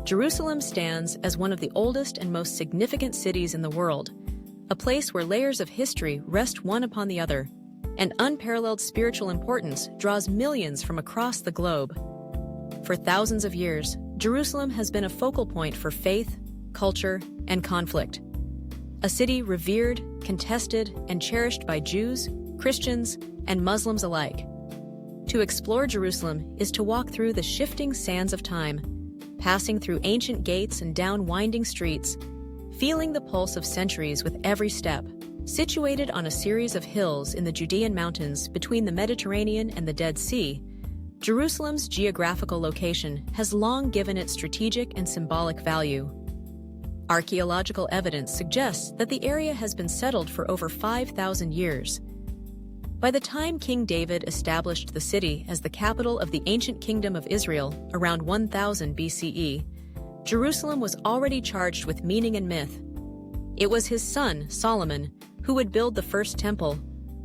Jerusalem stands as one of the oldest and most significant cities in the world, a place where layers of history rest one upon the other, and unparalleled spiritual importance draws millions from across the globe. For thousands of years, Jerusalem has been a focal point for faith, culture, and conflict. A city revered, contested, and cherished by Jews, Christians, and Muslims alike. To explore Jerusalem is to walk through the shifting sands of time, passing through ancient gates and down winding streets, feeling the pulse of centuries with every step. Situated on a series of hills in the Judean mountains between the Mediterranean and the Dead Sea, Jerusalem's geographical location has long given it strategic and symbolic value. Archaeological evidence suggests that the area has been settled for over 5,000 years. By the time King David established the city as the capital of the ancient kingdom of Israel around 1000 BCE, Jerusalem was already charged with meaning and myth. It was his son, Solomon, who would build the first temple,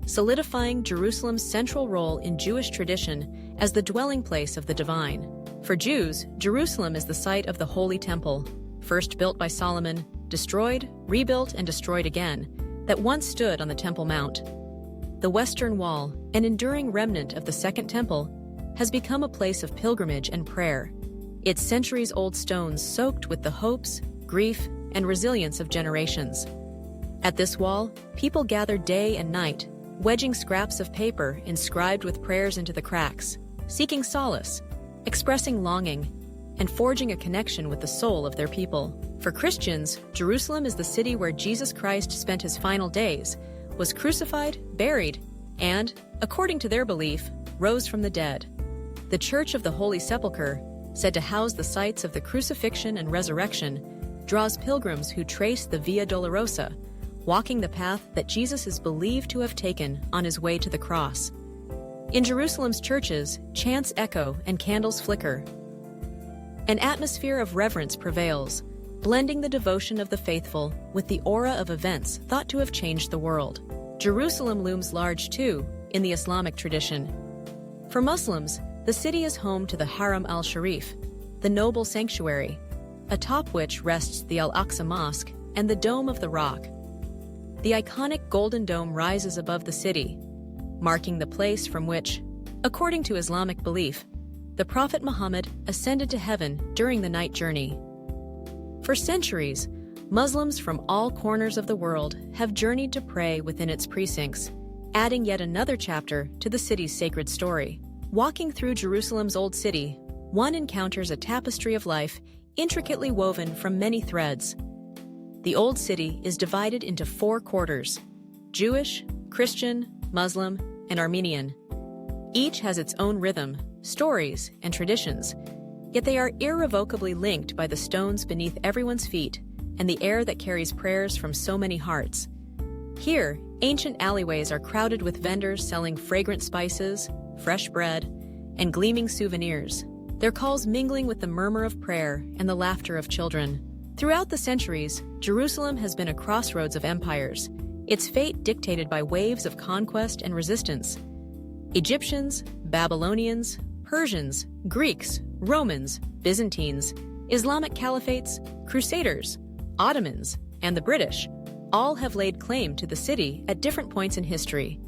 solidifying Jerusalem's central role in Jewish tradition as the dwelling place of the divine. For Jews, Jerusalem is the site of the Holy Temple, first built by Solomon, destroyed, rebuilt, and destroyed again, that once stood on the Temple Mount. The Western Wall, an enduring remnant of the Second Temple, has become a place of pilgrimage and prayer, its centuries-old stones soaked with the hopes, grief, and resilience of generations. At this wall, people gather day and night, wedging scraps of paper inscribed with prayers into the cracks, seeking solace, expressing longing, and forging a connection with the soul of their people. For Christians, Jerusalem is the city where Jesus Christ spent his final days, was crucified, buried, and, according to their belief, rose from the dead. The Church of the Holy Sepulchre, said to house the sites of the crucifixion and resurrection, draws pilgrims who trace the Via Dolorosa, walking the path that Jesus is believed to have taken on his way to the cross. In Jerusalem's churches, chants echo and candles flicker. An atmosphere of reverence prevails, blending the devotion of the faithful with the aura of events thought to have changed the world. Jerusalem looms large, too, in the Islamic tradition. For Muslims, the city is home to the Haram al-Sharif, the noble sanctuary, atop which rests the Al-Aqsa Mosque and the Dome of the Rock. The iconic Golden Dome rises above the city, marking the place from which, according to Islamic belief, the Prophet Muhammad ascended to heaven during the night journey. For centuries, Muslims from all corners of the world have journeyed to pray within its precincts, adding yet another chapter to the city's sacred story. Walking through Jerusalem's Old City, one encounters a tapestry of life intricately woven from many threads. The Old City is divided into 4 quarters: Jewish, Christian, Muslim, and Armenian. Each has its own rhythm, stories, and traditions, yet they are irrevocably linked by the stones beneath everyone's feet and the air that carries prayers from so many hearts. Here, ancient alleyways are crowded with vendors selling fragrant spices, fresh bread, and gleaming souvenirs, their calls mingling with the murmur of prayer and the laughter of children. Throughout the centuries, Jerusalem has been a crossroads of empires, its fate dictated by waves of conquest and resistance. Egyptians, Babylonians, Persians, Greeks, Romans, Byzantines, Islamic caliphates, Crusaders, Ottomans, and the British all have laid claim to the city at different points in history.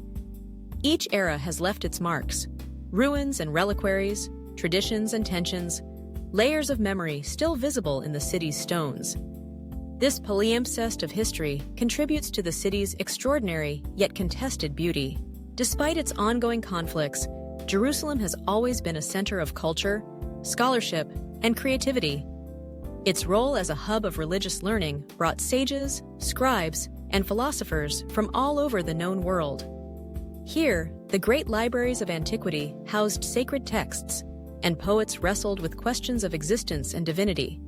Each era has left its marks: ruins and reliquaries, traditions and tensions, layers of memory still visible in the city's stones. This palimpsest of history contributes to the city's extraordinary yet contested beauty. Despite its ongoing conflicts, Jerusalem has always been a center of culture, scholarship, and creativity. Its role as a hub of religious learning brought sages, scribes, and philosophers from all over the known world. Here, the great libraries of antiquity housed sacred texts, and poets wrestled with questions of existence and divinity.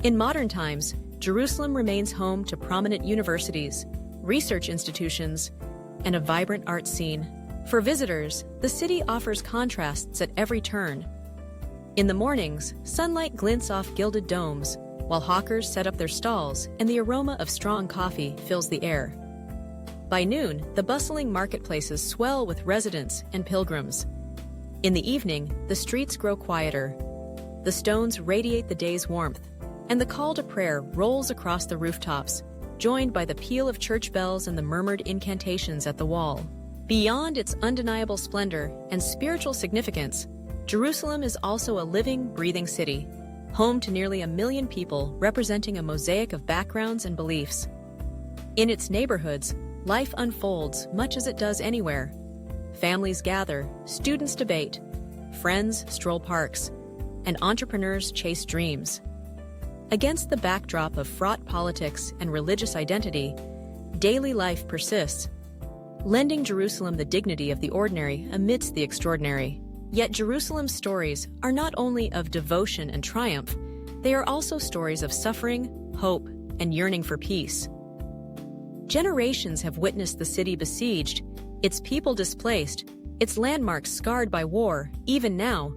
In modern times, Jerusalem remains home to prominent universities, research institutions, and a vibrant art scene. For visitors, the city offers contrasts at every turn. In the mornings, sunlight glints off gilded domes, while hawkers set up their stalls and the aroma of strong coffee fills the air. By noon, the bustling marketplaces swell with residents and pilgrims. In the evening, the streets grow quieter. The stones radiate the day's warmth, and the call to prayer rolls across the rooftops, joined by the peal of church bells and the murmured incantations at the wall. Beyond its undeniable splendor and spiritual significance, Jerusalem is also a living, breathing city, home to nearly 1 million people representing a mosaic of backgrounds and beliefs. In its neighborhoods, life unfolds much as it does anywhere. Families gather, students debate, friends stroll parks, and entrepreneurs chase dreams. Against the backdrop of fraught politics and religious identity, daily life persists, lending Jerusalem the dignity of the ordinary amidst the extraordinary. Yet Jerusalem's stories are not only of devotion and triumph, they are also stories of suffering, hope, and yearning for peace. Generations have witnessed the city besieged, its people displaced, its landmarks scarred by war. Even now,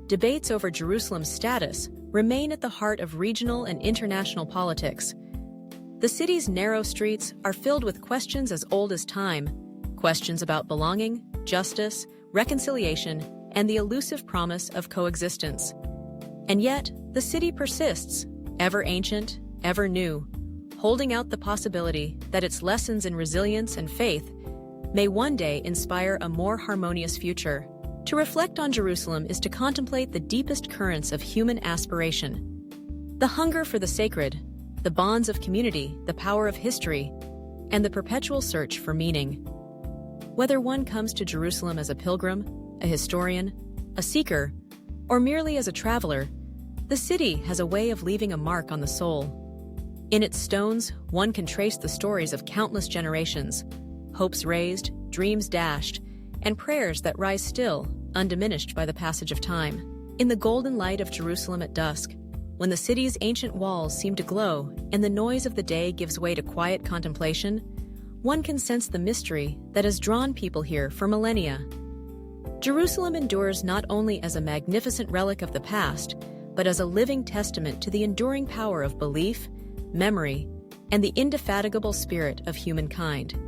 debates over Jerusalem's status remain at the heart of regional and international politics. The city's narrow streets are filled with questions as old as time, questions about belonging, justice, reconciliation, and the elusive promise of coexistence. And yet, the city persists, ever ancient, ever new, holding out the possibility that its lessons in resilience and faith may one day inspire a more harmonious future. To reflect on Jerusalem is to contemplate the deepest currents of human aspiration. The hunger for the sacred, the bonds of community, the power of history, and the perpetual search for meaning. Whether one comes to Jerusalem as a pilgrim, a historian, a seeker, or merely as a traveler, the city has a way of leaving a mark on the soul. In its stones, one can trace the stories of countless generations, hopes raised, dreams dashed, and prayers that rise still, undiminished by the passage of time. In the golden light of Jerusalem at dusk, when the city's ancient walls seem to glow and the noise of the day gives way to quiet contemplation, one can sense the mystery that has drawn people here for millennia. Jerusalem endures not only as a magnificent relic of the past, but as a living testament to the enduring power of belief, memory, and the indefatigable spirit of humankind.